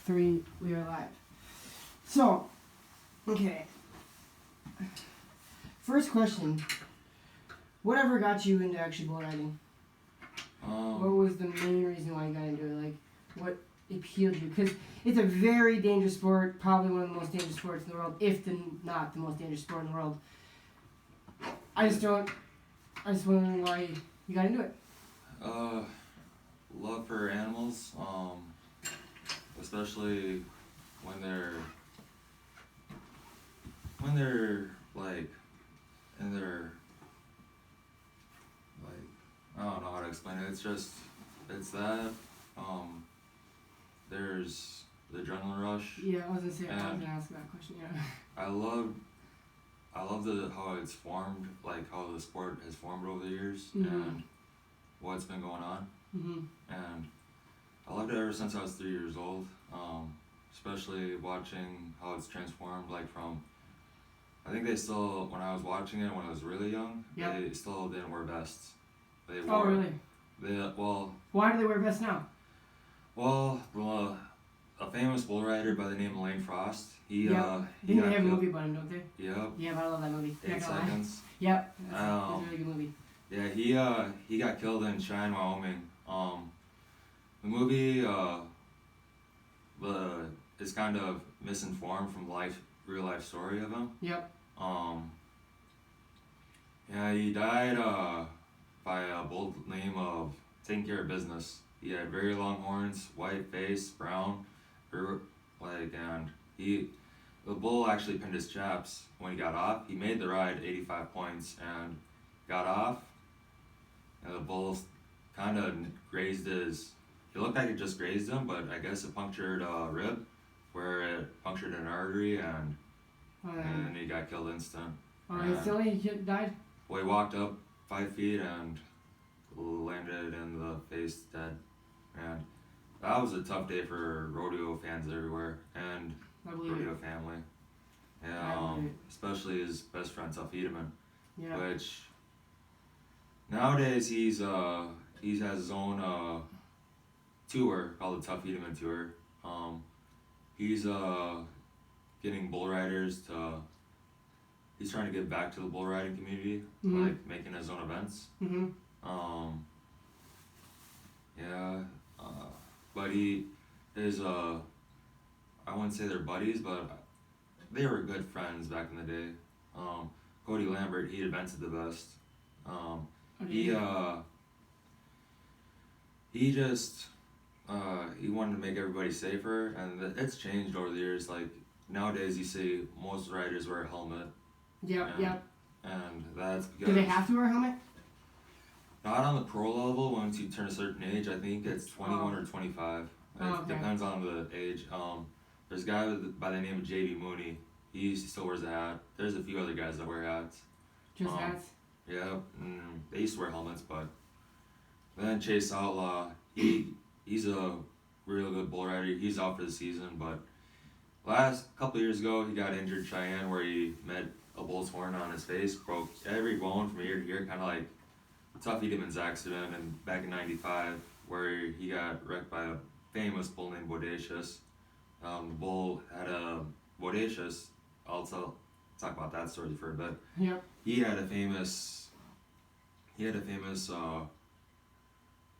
3, we are live. So, okay. First question. Whatever got you into actually bull riding? What was the main reason why you got into it? Like, what appealed you? Because it's a very dangerous sport, probably one of the most dangerous sports in the world, if not the most dangerous sport in the world. I just wondering why you got into it. Love for animals, especially when they're like in their, like, I don't know how to explain it. It's that there's the adrenaline rush. Yeah, I was gonna say, I was gonna ask that question. Yeah. I love how it's formed, like how the sport has formed over the years, and what's been going on. And I loved it ever since I was 3 years old, especially watching how it's transformed, like from, I think they still, when I was watching it when I was really young, they still didn't wear vests. Oh, really? Why do they wear vests now? Well, a famous bull rider by the name of Lane Frost, they have a movie about him, don't they? Yep. Yeah, I love that movie. 8 Seconds. Yep, it's a really good movie. Yeah, he got killed in Cheyenne, Wyoming. The movie is kind of misinformed from real life story of him. Yep. Yeah, he died by a bull name of Taking Care of Business. He had very long horns, white face, brown, and the bull actually pinned his chaps when he got off. He made the ride 85 points and got off, and the bull kind of grazed his. It looked like it just grazed him, but I guess it punctured a rib, where it punctured an artery, and he got killed instant. Instantly he died? Well, he walked up 5 feet and landed in the face dead. And that was a tough day for rodeo fans everywhere, and rodeo family. And especially his best friend, Tuff Edeman, which nowadays he has his own tour called the Tuff Edeman Tour. He's getting bull riders to. He's trying to give back to the bull riding community, like making his own events. But I wouldn't say they're buddies, but they were good friends back in the day. Cody Lambert, he invented the vest. He wanted to make everybody safer, and it's changed over the years. Like nowadays, you see most riders wear a helmet. And that's because. Do they have to wear a helmet? Not on the pro level. Once you turn a certain age, I think it's 21 or 25. It depends on the age. There's a guy by the name of J.B. Mooney. He still wears a hat. There's a few other guys that wear hats. Just hats? Yeah, they used to wear helmets, but then Chase Outlaw, he's a real good bull rider. He's out for the season, but last couple of years ago, he got injured in Cheyenne where he met a bull's horn on his face, broke every bone from ear to ear, kind of like Tuff Edeman's accident and back in '95 where he got wrecked by a famous bull named Bodacious. The bull had a Bodacious. I'll talk about that story for a bit. Yep. He had a famous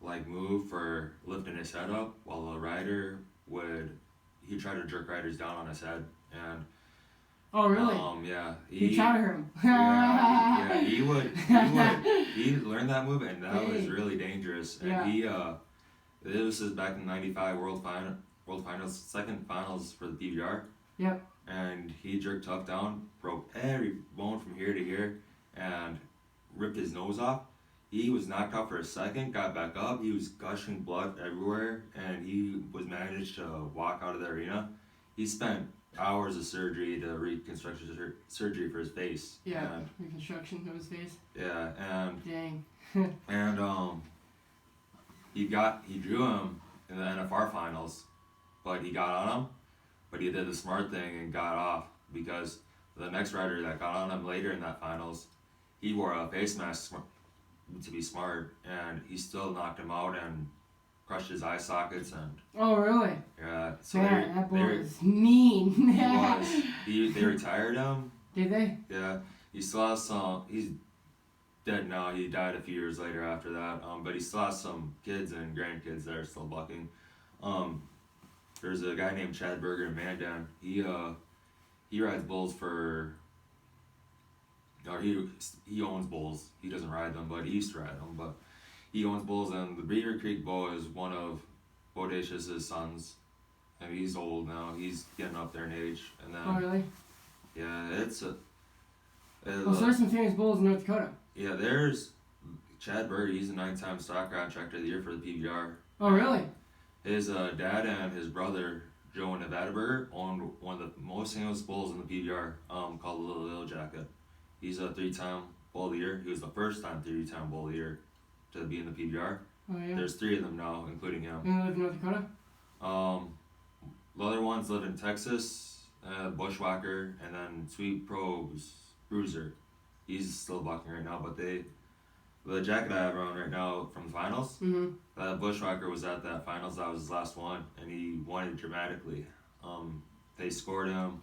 like move for lifting his head up while the rider he tried to jerk riders down on his head, and oh really? Yeah. He tried to hurt him. He learned that move, and that was really dangerous. And this is back in '95 World Finals, second finals for the PBR. Yep. And he jerked Tuff down, broke every bone from here to here, and ripped his nose off. He was knocked out for a second, got back up. He was gushing blood everywhere, and he was managed to walk out of the arena. He spent hours of surgery to reconstruction surgery for his face. Yeah, reconstruction of his face. Yeah, and dang. And he drew him in the NFR finals, but he got on him. But he did the smart thing and got off, because the next rider that got on him later in that finals, he wore a face mask to be smart, and he still knocked him out and crushed his eye sockets and Oh, really? yeah. So Man, that boy was mean. he was. They retired him. Did they? Yeah. He still has some. He's dead now. He died a few years later after that. But he still has some kids and grandkids that are still bucking. There's a guy named Chad Berger in Mandan. He rides bulls for. Or he owns bulls. He doesn't ride them, but he used to ride them. But he owns bulls, and the Beaver Creek Bull is one of Bodacious' sons. And he's old now. He's getting up there in age. And then Oh, really? yeah, it's a. Oh, so there's some famous bulls in North Dakota. Yeah, there's Chad Berger. He's a 9-time stock contractor of the year for the PBR. Oh, really? His dad and his brother, Joe and Nevada Berger, owned one of the most famous bulls in the PBR called the Little Jacket. He's a 3-time bull of the year. He was the first time 3-time bull of the year to be in the PBR. Oh, yeah. There's 3 of them now, including him. And they live in North Dakota? The other ones live in Texas, Bushwhacker, and then Sweet Pro's Bruiser. He's still bucking right now, but the jacket I have on right now from the finals, that Bushwhacker was at that finals. That was his last one, and he won it dramatically. They scored him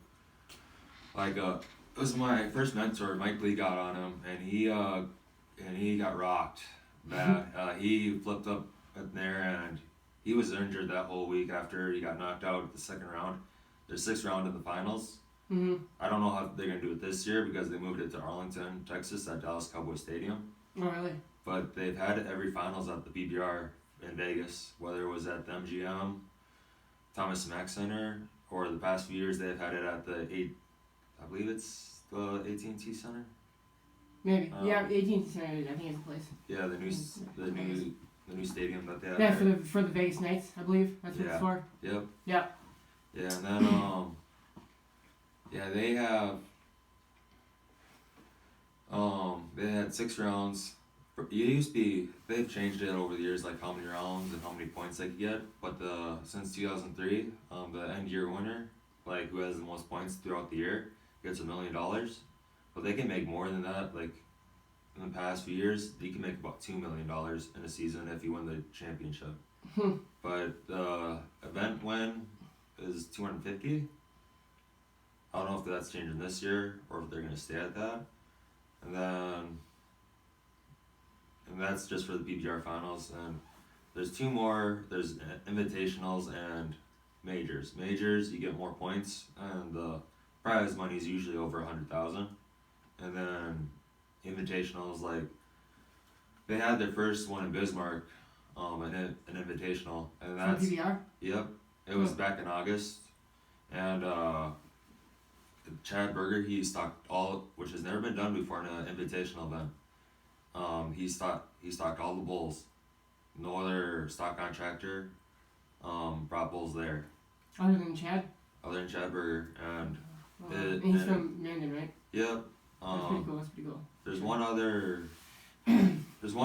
it was my first mentor. Mike Lee got on him, and he got rocked bad. He flipped up in there, and he was injured that whole week after he got knocked out at the second round. There's 6th round in the finals. I don't know how they're going to do it this year because they moved it to Arlington, Texas at Dallas Cowboy Stadium. Oh, really? But they've had every finals at the PBR in Vegas, whether it was at the MGM, Thomas Mack Center, or the past few years they've had it at I believe it's the AT&T Center. Maybe. Yeah, 18th Center, I think it's a place. Yeah, the new stadium that they have. Yeah, there. for the Vegas Knights, I believe. That's what it's for. Yep. Yeah. Yeah, and then they have they had 6 rounds. It used to be, they've changed it over the years, like how many rounds and how many points they could get. But since 2003, the end year winner, like who has the most points throughout the year, gets $1 million. But they can make more than that. Like in the past few years, you can make about $2 million in a season if you win the championship. But the event win is $250. I don't know if that's changing this year or if they're gonna stay at that. And that's just for the PBR finals. And there's 2 more. There's invitationals and majors. Majors, you get more points, and the prize money is usually over $100,000. And then invitationals, like they had their first one in Bismarck, an invitational, and that's PBR? Yep, it was back in August, and Chad Berger, he stocked all, which has never been done before in an invitational event. He stocked all the bulls. No other stock contractor brought bulls there. Other than Chad? Other than Chad Berger, and and he's from Mandan, right? Yep. That's pretty cool. That's pretty cool. There's one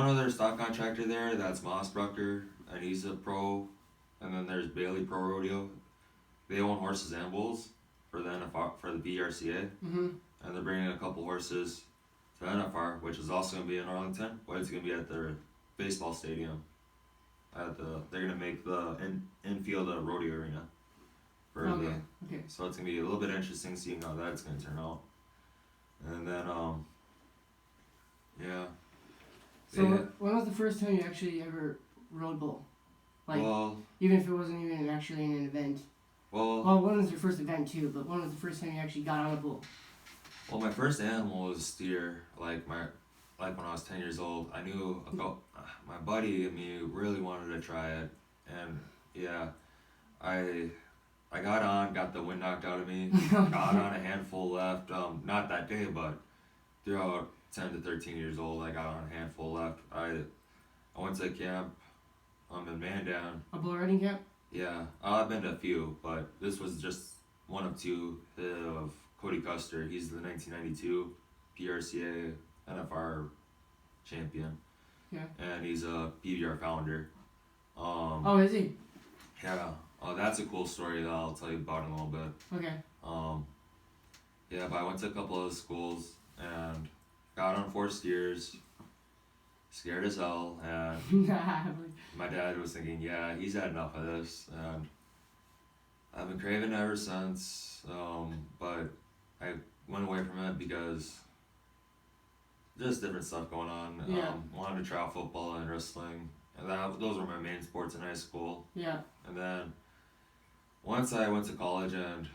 other stock contractor there. That's Mossbrucker, and he's a pro. And then there's Bailey Pro Rodeo. They own horses and bulls for the NFR, for the BRCA, and they're bringing a couple horses to NFR, which is also gonna be in Arlington, but it's gonna be at their baseball stadium. They're gonna make the infield a rodeo arena. Okay. So it's gonna be a little bit interesting seeing how that's gonna turn out. And then So when was the first time you actually ever rode bull? Like, well, even if it wasn't even actually in an event. Well, when was your first event too? But when was the first time you actually got on a bull? well, my first animal was steer. Like when I was 10 years old, I knew about my buddy and me really wanted to try it, and yeah, I got the wind knocked out of me, got on a handful left. Not that day, but throughout 10 to 13 years old, I got on a handful left. I went to camp in Mandan. A bull riding camp? Yeah, I've been to a few, but this was just one of 2 of Cody Custer. He's the 1992 PRCA NFR champion. Yeah. And he's a PBR founder. Oh, is he? Yeah. That's a cool story that I'll tell you about in a little bit. Okay. Yeah, but I went to a couple of schools and got on 4 steers. scared as hell, and my dad was thinking, yeah, he's had enough of this, and I've been craving it ever since, but I went away from it because just different stuff going on. Yeah. Wanted to try out football and wrestling, and those were my main sports in high school. Yeah. And then once I went to college and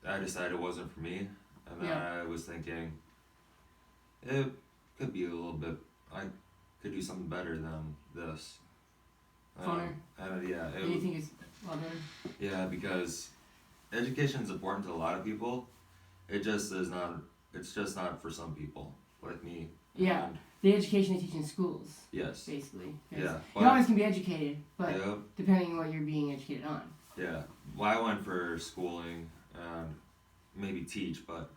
I decided it wasn't for me, and then I was thinking it could be a little bit, I could do something better than this. Funner. Yeah. Do you think it's a lot better? Yeah, because education is important to a lot of people. It just is not. It's just not for some people like me. Yeah. And the education they teach in schools. yes. Basically. Yeah. You always can be educated, but Yep. depending on what you're being educated on. Yeah. Well, I went for schooling and maybe teach, but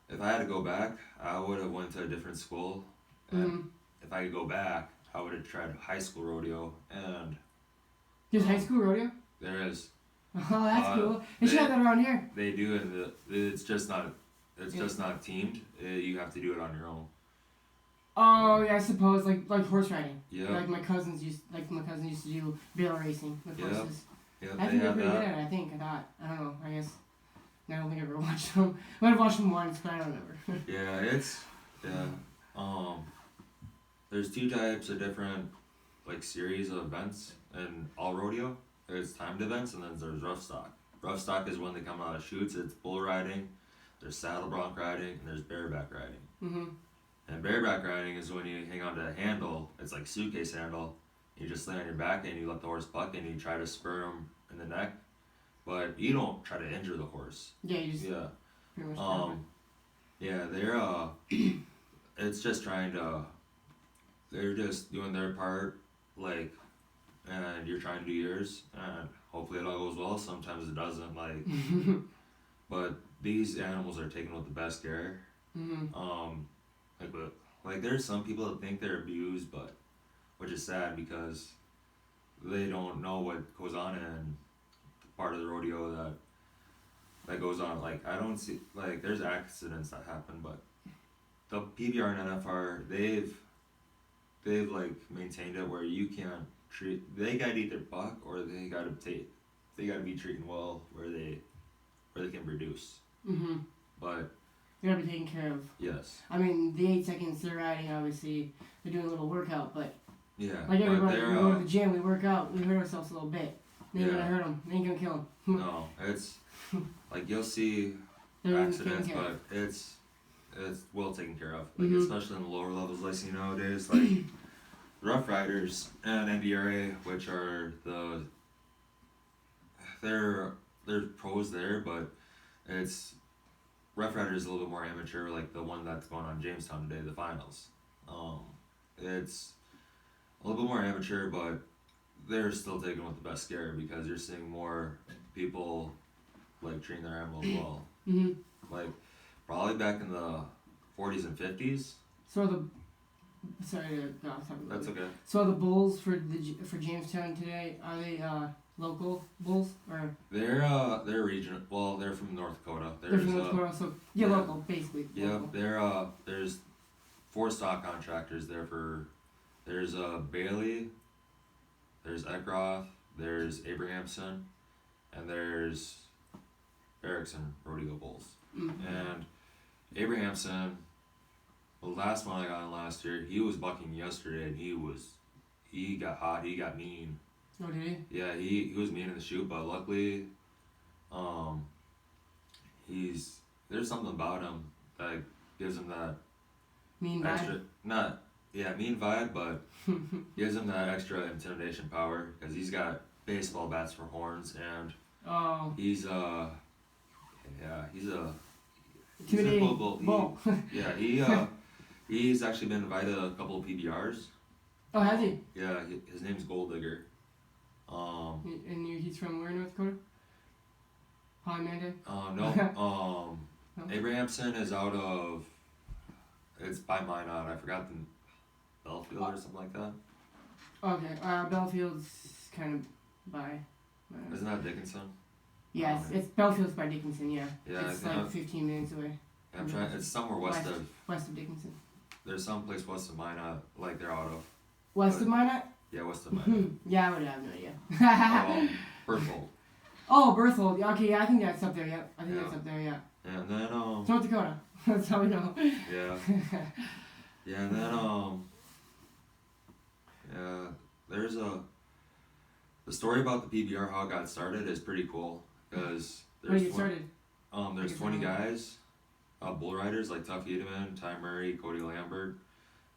if I had to go back, I would have went to a different school. And if I could go back, I would have tried high school rodeo, and There's high school rodeo? there is. Oh, that's cool. They should have that around here. They do, and it's just not. It's just not teamed. You have to do it on your own. Oh yeah, I suppose like horse riding. Yeah. Like my cousins used to do barrel racing with horses. Yeah. I think they're pretty good at it. I don't know. I guess. I don't think I ever watched them. I might have watched them once, but I don't remember. There's two types of different series of events in all rodeo. There's timed events, and then there's rough stock. Rough stock is when they come out of chutes. It's bull riding, there's saddle bronc riding, and there's bareback riding. Mhm. And bareback riding is when you hang onto a handle. It's like suitcase handle. You just lay on your back and you let the horse buck, and you try to spur him in the neck, but you don't try to injure the horse. Yeah, you just pretty much they're it's just trying to. They're just doing their part, and you're trying to do yours, and hopefully it all goes well. Sometimes it doesn't, but these animals are taken with the best care. There's some people that think they're abused, but which is sad because they don't know what goes on in part of the rodeo that goes on. I don't see there's accidents that happen, but the PBR and NFR they've maintained it where you can't treat. They gotta eat their buck, or they gotta be treated well where they can produce. But they gotta be taken care of. yes. I mean, the 8 seconds they're riding, obviously they're doing a little workout, but yeah, like everybody, we go to the gym, we work out, we hurt ourselves a little bit. They ain't gonna hurt them. They ain't gonna kill them. No, it's you'll see accidents, but it's well taken care of. Especially in the lower levels, I see nowadays, Rough Riders and NDRA, which are they're pros there, but it's Rough Riders is a little bit more amateur, like the one that's going on Jamestown today, the finals. It's a little bit more amateur, but they're still taken with the best care because you're seeing more people treating their animals well. Probably back in the 40s and 50s. Sorry to go off topic. That's okay. So the bulls for Jamestown today, are they local bulls or? They're regional. Well, they're from North Dakota. They're from North Dakota, so local basically. Yeah, there's 4 stock contractors there for. There's Bailey, there's Eckroth, there's Abrahamson, and there's Erickson Rodeo Bulls. And Abrahamson, the last one I got on last year, he was bucking yesterday, and he got hot, he got mean. Oh, did he? Yeah, he was mean in the chute, but luckily, there's something about him that gives him that mean extra, vibe? mean vibe, but gives him that extra intimidation power because he's got baseball bats for horns, and he's a intimidating bull. He's actually been invited to a couple of PBRs. Oh, has he? Yeah, his name's Gold Digger. And he's from where in North Dakota? Polymander? No. Abrahamson is out of. It's by Minot. I forgot the Belfield or something like that. Okay. Belfield's kind of by. Isn't that Dickinson? Yes, it's Belfield's by Dickinson. Yeah. Yeah, It's 15 minutes away. I'm trying. It's somewhere west of Dickinson. there's some place west of Minot, like they're out of. West of Minot? Yeah, west of Minot. Yeah, I would have no idea. Berthold. Oh, Berthold. Okay, yeah, I think that's up there. Yeah, I think that's up there. Yeah. And then North Dakota. That's how we know. Yeah. Yeah, and then yeah, there's the story about the PBR how it got started is pretty cool because there's 20 guys, bull riders like Tuff Edeman, Ty Murray, Cody Lambert.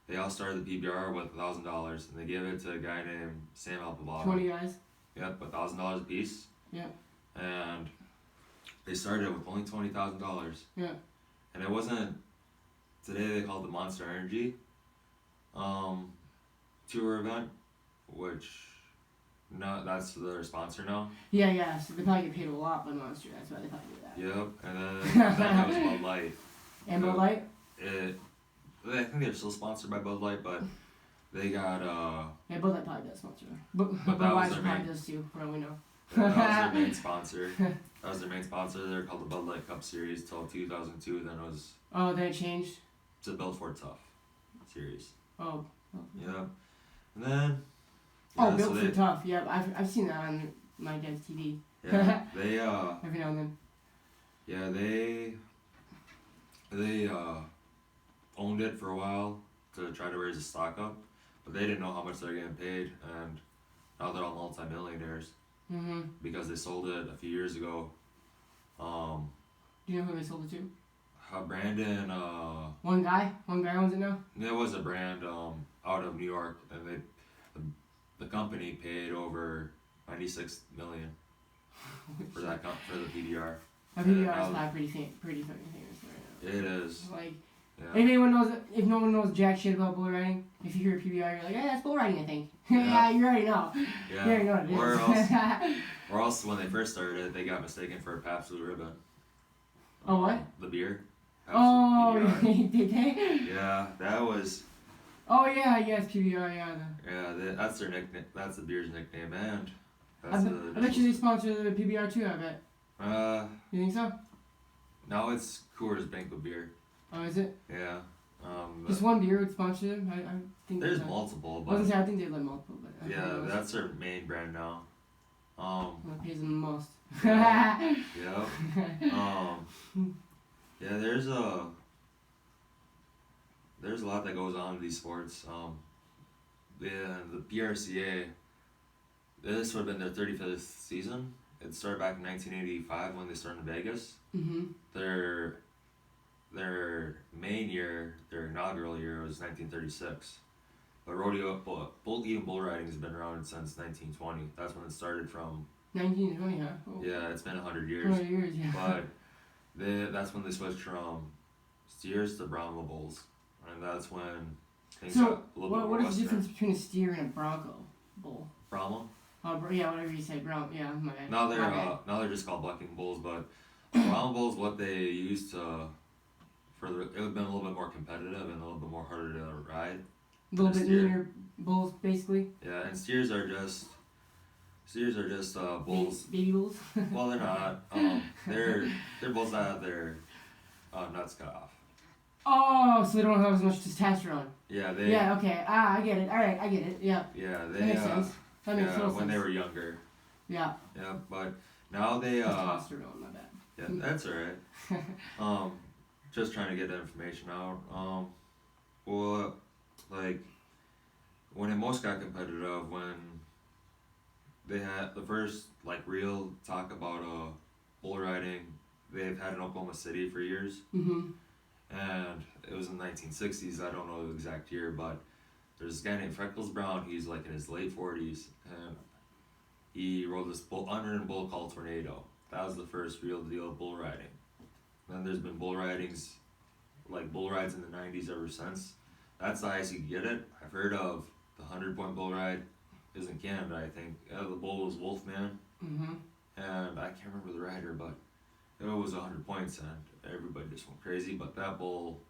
They all started the PBR with $1,000, and they gave it to a guy named Sam Alpavado. 20 guys. Yep, $1,000 a piece. Yeah. And they started with only $20,000. Yeah. And it wasn't. Today they call it the Monster Energy tour event, which that's their sponsor now. Yeah. So they probably get paid a lot by Monster. That's why they probably do that. Yep. And then that was Bud Light. And Bud Light. I think they're still sponsored by Bud Light, but they got Yeah, Bud Light probably does sponsor. But Budweiser probably does too, for all we know. Yeah, that was their main sponsor. That was their main sponsor. They're called the Bud Light Cup Series till 2002. Then it was. Oh, then it changed. To Built-Ford Tough series. Oh. Yeah. And then. Yeah, Built-Ford Tough. Yeah, I've seen that on my dad's TV. Yeah. They every now and then. Yeah, they owned it for a while to try to raise the stock up, but they didn't know how much they're getting paid, and now they're all multi-millionaires. Mm-hmm. Because they sold it a few years ago. Do you know who they sold it to? Brandon. One guy owns it now. It was a brand out of New York, and the company paid over $96 million for that for the PBR. The PBR is not pretty fucking famous right now. It is. Like, yeah. If no one knows jack shit about bull riding, if you hear PBR, you're like, hey, that's bull riding, I think. Yeah, you already know. Yeah. You already know what it is. Or else when they first started it, they got mistaken for a Pabst Blue Ribbon. Oh, what? The beer. Pabst did they? Yeah, that was. Oh yeah, yes, PBR, yeah. Yeah, that's their nickname. That's the beer's nickname, and I bet you they sponsor the PBR too. I bet. You think so? No, it's Coors Banquet beer. Oh, is it? Yeah. Just one beer would sponsor them. I think there's multiple, but I think they let multiple, but yeah, that's their main brand now. What pays them the most? Yeah. Yeah, there's a lot that goes on in these sports. The PRCA, this would have been their 35th season. It started back in 1985 when they started in Vegas. Mm-hmm. Their main year, their inaugural year, was 1936. But rodeo, even bull riding has been around since 1920. That's when it started from. 1920, huh? Oh. Yeah, it's been 100 years. 100 years, yeah. But that's when they switched from steers to Brahma bulls, and that's when things got a little bit more what is Western. the difference between a steer and a Bronco bull? Brahma? Yeah, whatever you said, Bronco. Yeah, my bad. Now they're just called bucking bulls, but Brahma bulls, what they used to, it would have been a little bit more competitive and a little bit more harder to ride. A little bit meaner bulls, basically. Yeah, and steers are just bulls. Baby bulls. Well, they're not. They're bulls that have their nuts cut off. Oh, so they don't have as much testosterone. Yeah, Yeah. Okay. I get it. All right, I get it. Yeah. Yeah, that makes sense. That makes total sense. When they were younger. Yeah. Yeah, but now they. Testosterone, my bad. Yeah, that's alright. Just trying to get that information out. Well, like when it most got competitive, when they had the first like real talk about bull riding, they've had in Oklahoma City for years. Mm-hmm. And it was in the 1960s. I don't know the exact year, but there's this guy named Freckles Brown. He's like in his late 40s, and he rode this unridden bull called Tornado. That was the first real deal bull riding. Then there's been bull ridings, like bull rides in the 90s ever since. That's the highest you can get it. I've heard of the 100-point bull ride. It was in Canada, I think. The bull was Wolfman. Mm-hmm. And I can't remember the rider, but it was 100 points, and everybody just went crazy. But that bull,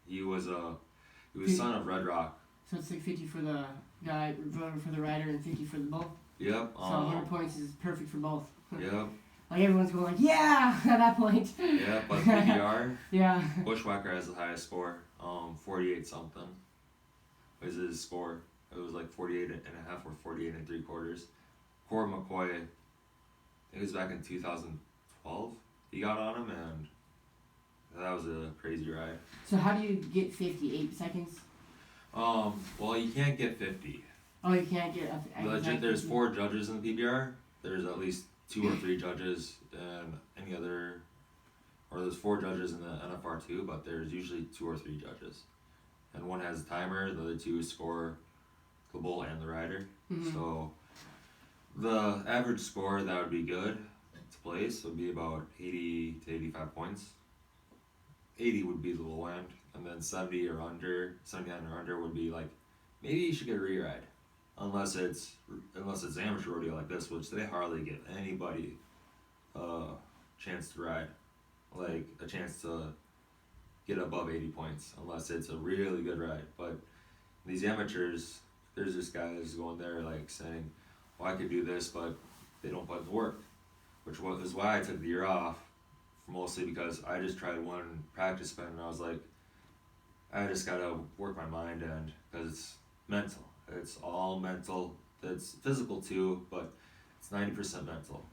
he was son of Red Rock. So it's like 50 for the guy, for the rider, and 50 for the bull. Yep. So 100 points is perfect for both. Yep. Like everyone's going like, yeah, at that point. Yeah, but PBR, Yeah. Bushwhacker has the highest score, 48 something was his score. It was like 48 and a half or 48 and 3/4. Corey McCoy, it was back in 2012. He got on him, and that was a crazy ride. So how do you get 58 seconds? Well, you can't get 50. Oh, you can't get There's 4 judges in the PBR. There's at least 2 or 3 judges in any other, or there's 4 judges in the NFR too, but there's usually 2 or 3 judges. And one has a timer, the other 2 score the bull and the rider. Mm-hmm. So the average score that would be good to place would be about 80 to 85 points. 80 would be the low end, and then 79 or under would be like, maybe you should get a re-ride. Unless it's amateur rodeo like this, which they hardly give anybody a chance to ride, like a chance to get above 80 points, unless it's a really good ride. But these amateurs, there's just guys going there like saying, well, I could do this, but they don't put in the work, which is why I took the year off, mostly because I just tried one practice spin and I was like, I just gotta work my mind, and because it's mental. It's all mental. It's physical too, but it's 90% mental.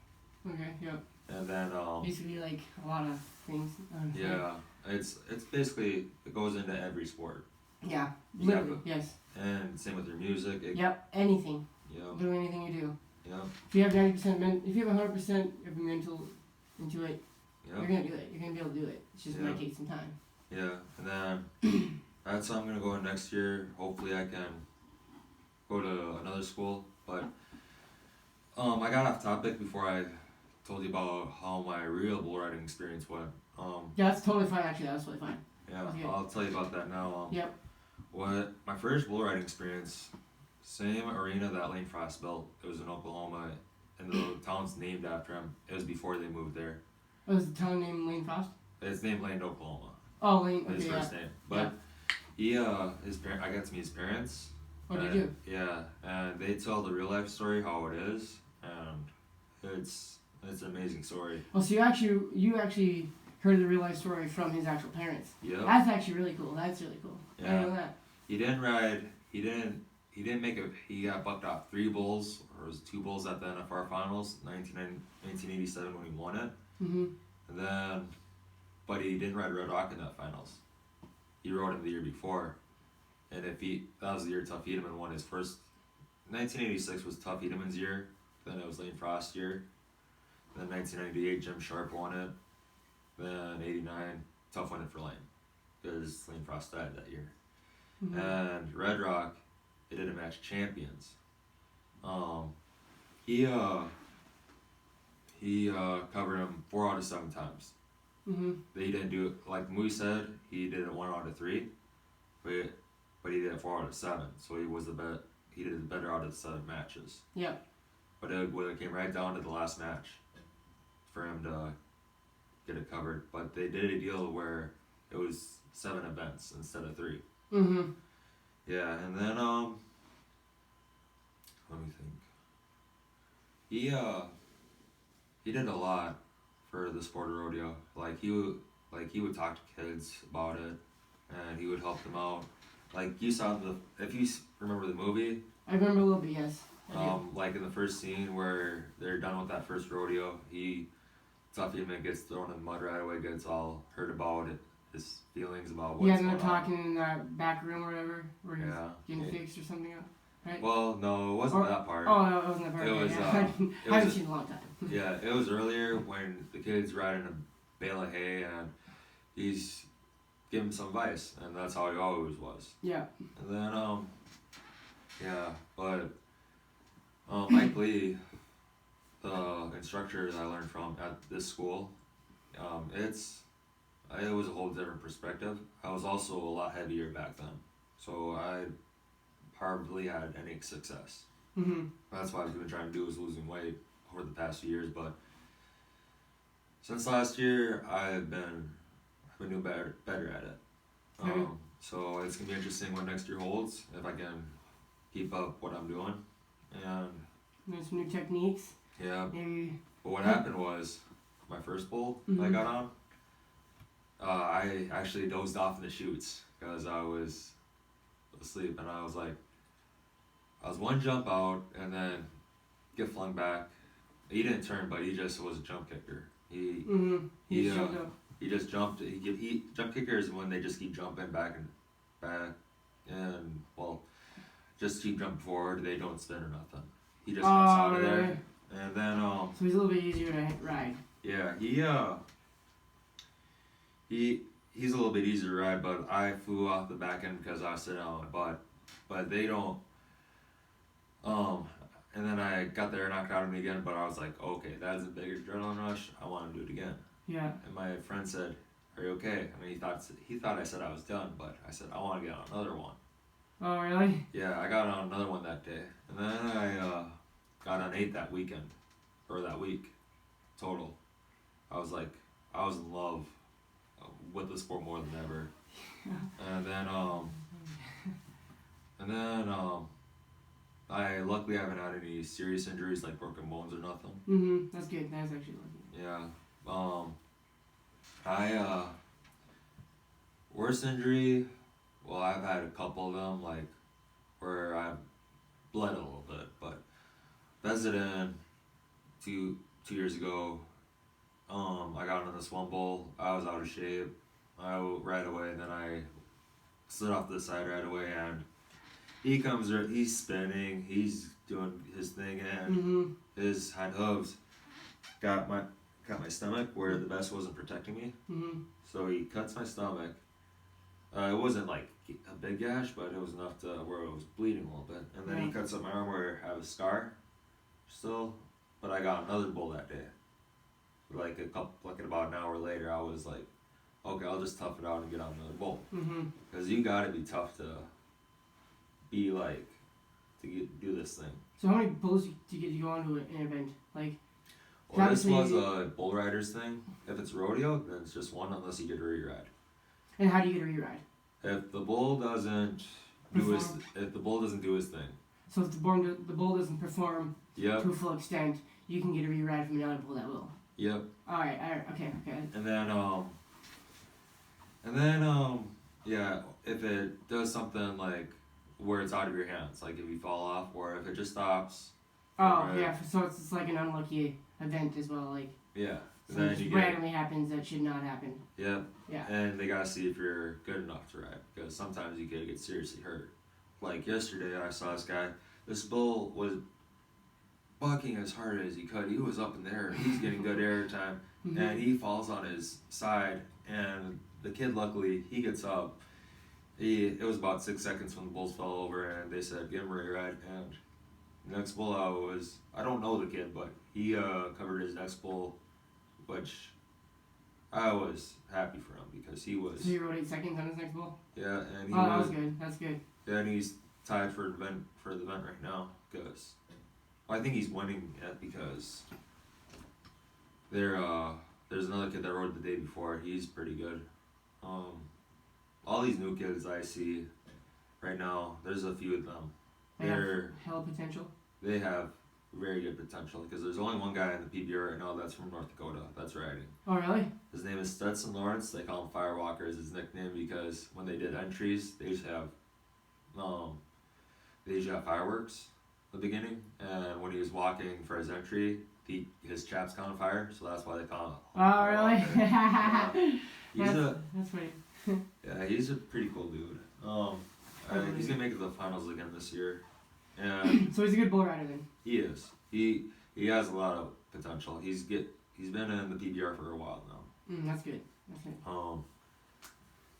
Okay, yep. And then basically like a lot of things. Yeah, it's basically, it goes into every sport. Yeah, literally, yes. And same with your music. Yep, anything. Yeah. Literally anything you do. Yeah. If you have 90%, if you have 100% of mental into it, yep. You're gonna do it. You're gonna be able to do it. It's just gonna take some time. Yeah, and then that's how I'm gonna go in next year. Hopefully, I can go to another school. But I got off topic before I told you about how my real bull riding experience went. Yeah, that's totally fine. Actually, that's totally fine. Yeah, I'll tell you about that now. Yep. What my first bull riding experience, same arena that Lane Frost built. It was in Oklahoma, and the town's named after him. It was before they moved there. Oh, is the town named Lane Frost? It's named Lane, Oklahoma. Oh, Lane. Okay, his first name. But he, his parent, I got to meet his parents. Oh, did you? Yeah, and they tell the real life story how it is, and it's an amazing story. Well, so you actually heard the real life story from his actual parents. Yeah. That's actually really cool. That's really cool. Yeah. I know that. He didn't ride. He didn't make a. He got bucked off 3 bulls, or it was 2 bulls at the NFR finals, 1987 when he won it. Mhm. And then, but he didn't ride Red Rock in that finals. He rode him the year before, and that was the year Tough Edelman won his first. 1986 was Tough Edelman's year. Then it was Lane Frost's year. Then 1998 Jim Sharp won it. Then 89 Tough won it for Lane, because Lane Frost died that year. Mhm. And Red Rock, they did a match champions. He covered him 4 out of 7 times. Mhm. He didn't do it like Moose said. He did it 1 out of 3, but he did it 4 out of 7. So he did it better out of the 7 matches. Yep. But it came right down to the last match for him to get it covered. But they did a deal where it was 7 events instead of 3. Mhm. Yeah, and then let me think. He did a lot for the sport of rodeo. He would talk to kids about it, and he would help them out. Like you saw if you remember the movie. I remember a little bit, yes. Like in the first scene where they're done with that first rodeo, Tough Edelman gets thrown in the mud right away, gets all hurt about it, his feelings about what's going on. Yeah, they're talking in that back room or whatever, where he's getting fixed or something else, right? Well, no, it wasn't that part. Oh, no, it wasn't that part. It was, I haven't seen it in a long time. Yeah, it was earlier when the kid's riding a bale of hay and he's giving some advice, and that's how he always was. Yeah. And then, but Mike Lee, the instructor that I learned from at this school, it was a whole different perspective. I was also a lot heavier back then, so I hardly had any success. Mhm. That's what I've been trying to do, is losing weight over the past few years. But since last year, I've been doing better at it. So it's gonna be interesting what next year holds, if I can keep up what I'm doing. And there's some new techniques. yeah. Maybe. But what happened was, my first bull I got on, I actually dozed off in the chutes because I was asleep, and I was one jump out and then get flung back. He didn't turn, but he just was a jump kicker. He jumped up. He just jumped. He jump kickers when they just keep jumping back, and well, just keep jumping forward. They don't spin or nothing. He just comes out of there, and then So he's a little bit easier to ride. Yeah, he's a little bit easier to ride, but I flew off the back end because I was sitting on my butt. But they don't. And then I got there, knocked out of me again, but I was like, okay, that's a big adrenaline rush. I want to do it again. Yeah. And my friend said, "Are you okay?" I mean, he thought I said I was done, but I said I want to get on another one. Oh really? Yeah, I got on another one that day, and then I got on 8 that weekend, or that week, total. I was in love with the sport more than ever. And then I luckily haven't had any serious injuries like broken bones or nothing. That's good. That's actually lucky. Yeah. Worst injury, well, I've had a couple of them, like, where I've bled a little bit, but that's it in 2 years ago. I got on this one bull, I was out of shape, right away, and then I slid off to the side right away, and he's spinning, he's doing his thing, and his hind hooves got my stomach where the vest wasn't protecting me. So he cuts my stomach. It wasn't like a big gash, but it was enough to where it was bleeding a little bit. And then he cuts up my arm where I have a scar still. But I got another bull that day. Like about an hour later, I was like, okay, I'll just tough it out and get on another bull. Because you gotta be tough to be like, do this thing. So how many bulls do you get to go on to an event? Like, well, this was a bull riders thing. If it's rodeo, then it's just one unless you get a re-ride. And how do you get a re-ride? If the bull doesn't do his thing. So if the bull doesn't perform to a full extent, you can get a re-ride from another bull that will. Yep. Alright, okay. And then yeah, if it does something like where it's out of your hands, like if you fall off, or if it just stops. Oh yeah, so it's like an unlucky event as well, like. Yeah. So it just randomly happens that should not happen. Yep. Yeah. And they gotta see if you're good enough to ride, because sometimes you could get seriously hurt. Like yesterday, I saw this guy. This bull was bucking as hard as he could. He was up in there. He's getting good air time, and he falls on his side. And the kid, luckily, he gets up. It was about 6 seconds when the bulls fell over, and they said, "Give him a ride." And the next bull I don't know the kid, but he covered his next bull, which I was happy for him because he was. So he rode 8 seconds on his next bull? Yeah, and that was good. That's good. Yeah, and he's tied for the event right now because I think he's winning it because there's another kid that rode the day before. He's pretty good. All these new kids I see right now, there's a few of them. They're hell potential. They have very good potential because there's only one guy in the PBR right now that's from North Dakota that's riding. Oh really? His name is Stetson Lawrence. They call him Firewalker as his nickname because when they did entries, they used to have fireworks at the beginning, and when he was walking for his entry, his chaps caught on fire, so that's why they call him. Oh really? That's funny. Yeah, he's a pretty cool dude. He's gonna make it to the finals again this year. And so he's a good bull rider then. He is. He has a lot of potential. He's been in the PBR for a while now. That's good.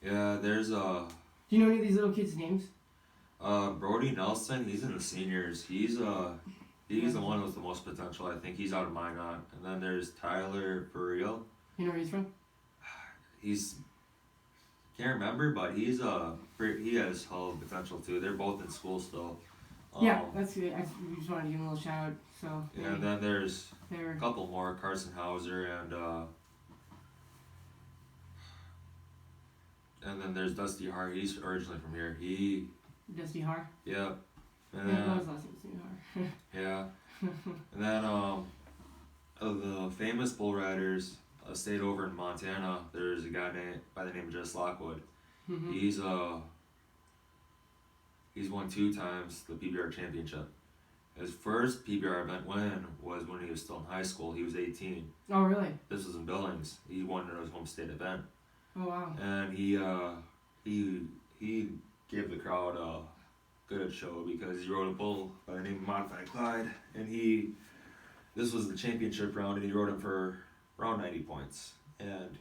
Yeah, there's Do you know any of these little kids' names? Brody Nelson. He's in the seniors. He's the one with the most potential. I think he's out of Minot. And then there's Tyler for real. You know where he's from? Can't remember, but he has hell of potential too. They're both in school still. Yeah, that's good. We just wanted to give him a little shout out. So. Yeah, and then there's a couple more, Carson Hauser and then there's Dusty Har. He's originally from here. Dusty Har. Yep. And that was last name Har. Yeah. And then of the famous bull riders, stayed over in Montana. There's a guy by the name of Jess Lockwood. Mm-hmm. He's won 2 times the PBR championship. His first PBR event win was when he was still in high school. He was 18. Oh, really? This was in Billings. He won his home state event. Oh, wow. And he gave the crowd a good show because he rode a bull by the name of Modified Clyde, and this was the championship round, and he rode him for around 90 points, and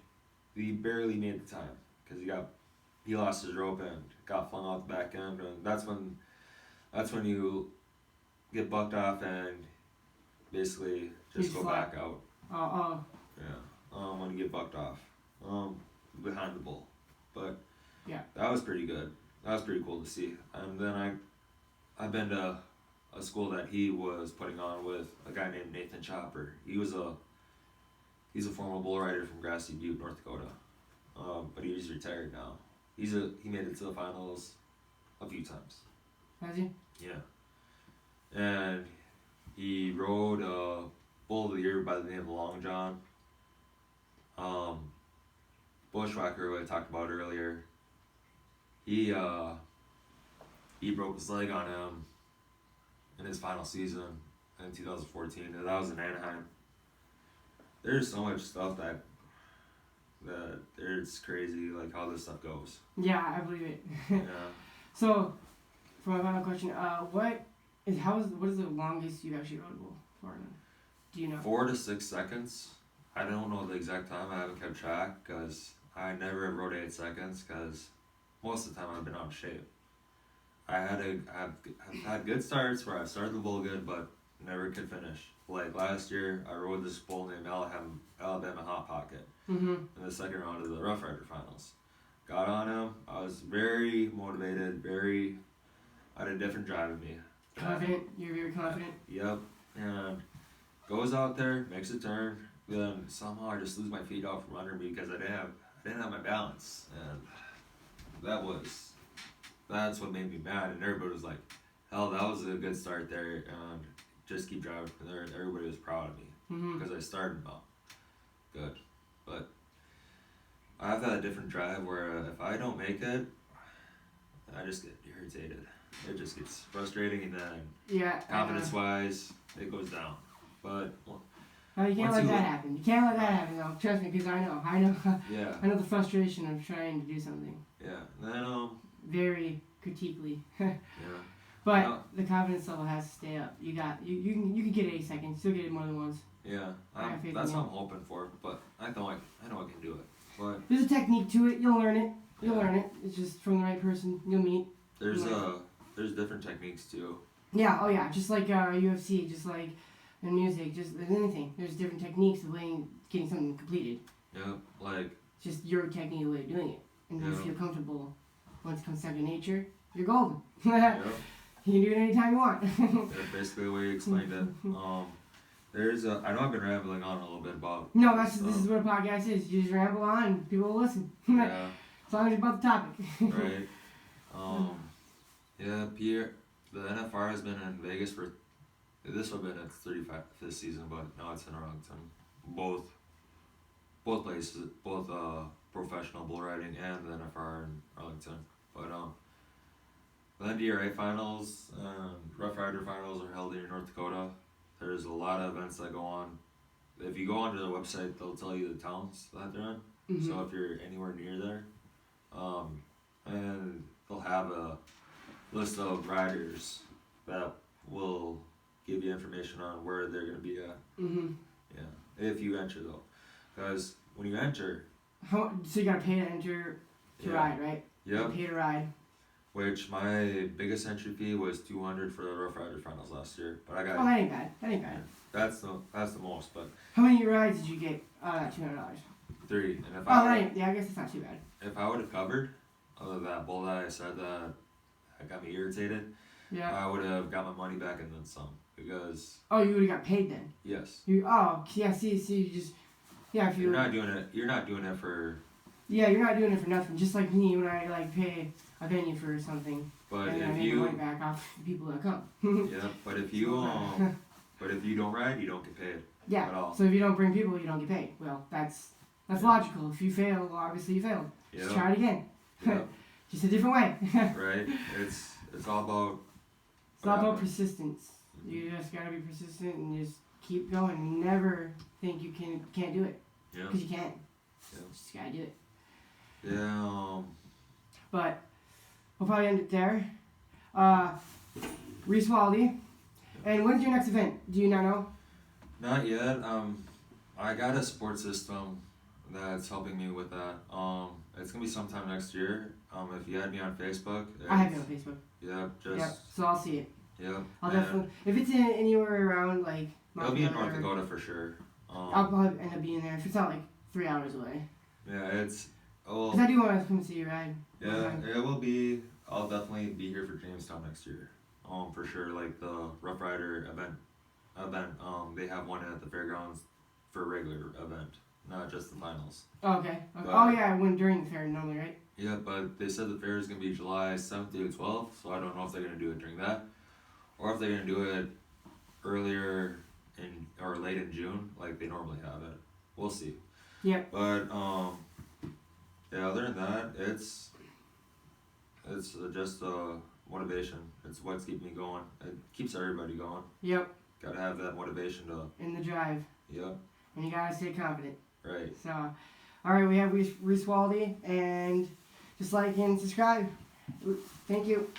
he barely made the time because he lost his rope and got flung out the back end, and that's when you get bucked off and basically just go back out. Oh. Yeah. When you get bucked off, behind the bull, but yeah, that was pretty good. That was pretty cool to see. And then I've been to a school that he was putting on with a guy named Nathan Chopper. He's a former bull rider from Grassy Butte, North Dakota, but he's retired now. He made it to the finals a few times. Has he? Yeah. And he rode a bull of the year by the name of Long John. Bushwhacker, who I talked about earlier, he broke his leg on him in his final season in 2014, and that was in Anaheim. There's so much stuff that it's crazy, like how this stuff goes. Yeah, I believe it. Yeah. So, for my final question, what is the longest you've actually rode a bull for? Do you know? 4 to 6 seconds. I don't know the exact time. I haven't kept track because I never rode 8 seconds because most of the time I've been out of shape. I've had good starts where I started the bull good, but never could finish. Like last year, I rode this bull named Alabama Hot Pocket in the second round of the Rough Rider Finals. Got on him. I was very motivated, I had a different drive in me. Confident? You're very confident? Yep. And goes out there, makes a turn, then somehow I just lose my feet out from under me because I didn't have my balance, and that's what made me mad. And everybody was like, "Hell, that was a good start there," and just keep driving from there. And everybody was proud of me because I started out good, but I have that different drive where if I don't make it, I just get irritated. It just gets frustrating, and then confidence-wise, it goes down. But you can't let that happen. You can't let that happen, though. Trust me, because I know. Yeah. I know the frustration of trying to do something. Yeah. Then very critically. Yeah. But the confidence level has to stay up. You can get 8 seconds. Still get it more than once. Yeah. That's what I'm hoping for. But I know I can do it. But there's a technique to it. You'll learn it. Learn it. It's just from the right person you'll meet. There's different techniques too. Yeah. Oh yeah. Just like UFC. Just like in music. Just anything. There's different techniques of getting something completed. Yeah. Like. Just your technique way of doing it, and you feel comfortable. Once it comes down to nature, you're golden. Yep. You can do it anytime you want. That's basically the way you explained it. I know I've been rambling on a little bit about. No, this is what a podcast is. You just ramble on, and people will listen. Yeah. As long as you're about the topic. Right. Yeah, Pierre. The NFR has been in Vegas for. This will have been its 35th season, but now it's in Arlington. Both places, both professional bull riding and the NFR in Arlington. But the NDRA finals and Rough Rider finals are held in North Dakota. There's a lot of events that go on. If you go onto their website, they'll tell you the towns that they're in. Mm-hmm. So if you're anywhere near there, and they'll have a list of riders that will give you information on where they're going to be at. Mm-hmm. Yeah, if you enter though, because when you enter, so you gotta pay to enter to ride, right? Yep. Pay to ride. Which my biggest entry fee was $200 for the Rough Rider finals last year, but I got. Oh, that ain't bad. That ain't bad. That's the most, but. How many rides did you get out of that $200? 3, and if I guess it's not too bad. If I would have covered, other than that bull that I said that got me irritated, I would have got my money back and then some because. Oh, you would have got paid then. Yes. See, you just. Yeah, if you're not doing it. You're not doing it for. Yeah, you're not doing it for nothing. Just like me when I pay a venue for something. But and if I make you money back off the people that come. Yeah, but if you don't ride, you don't get paid. Yeah. at all. So if you don't bring people, you don't get paid. Well, that's logical. If you fail, well, obviously you failed. Just try it again. Yep. Just a different way. Right. It's all about. It's all about persistence. You just gotta be persistent and just keep going. Never think you can't do it. Yeah. Because you can. Yeah. Just gotta do it. Yeah. But we'll probably end it there. Reece Waldie. And when's your next event? Do you not know? Not yet. I got a support system that's helping me with that. It's gonna be sometime next year. If you add me on Facebook. I have you on Facebook. Yeah. Just. Yep. So I'll see it. Yeah. I'll definitely. If it's anywhere around like. It'll be in North Dakota for sure. I'll probably end up being there if it's not like 3 hours away. Yeah, it's. Oh. Because I do want to come see you ride. Yeah, it will be. I'll definitely be here for Jamestown next year. For sure, like the Rough Rider event. They have one at the fairgrounds for a regular event, not just the finals. Oh, okay. But, oh yeah, I win during the fair normally, right? Yeah, but they said the fair is gonna be July 7th to 12th, so I don't know if they're gonna do it during that, or if they're gonna do it earlier or late in June, like they normally have it. We'll see. Yeah. But yeah. Other than that, it's just motivation. It's what's keeping me going. It keeps everybody going. Yep. Gotta have that motivation to. In the drive. Yep. And you gotta stay confident. Right. So, all right, we have Reece Waldie, and just like and subscribe. Thank you.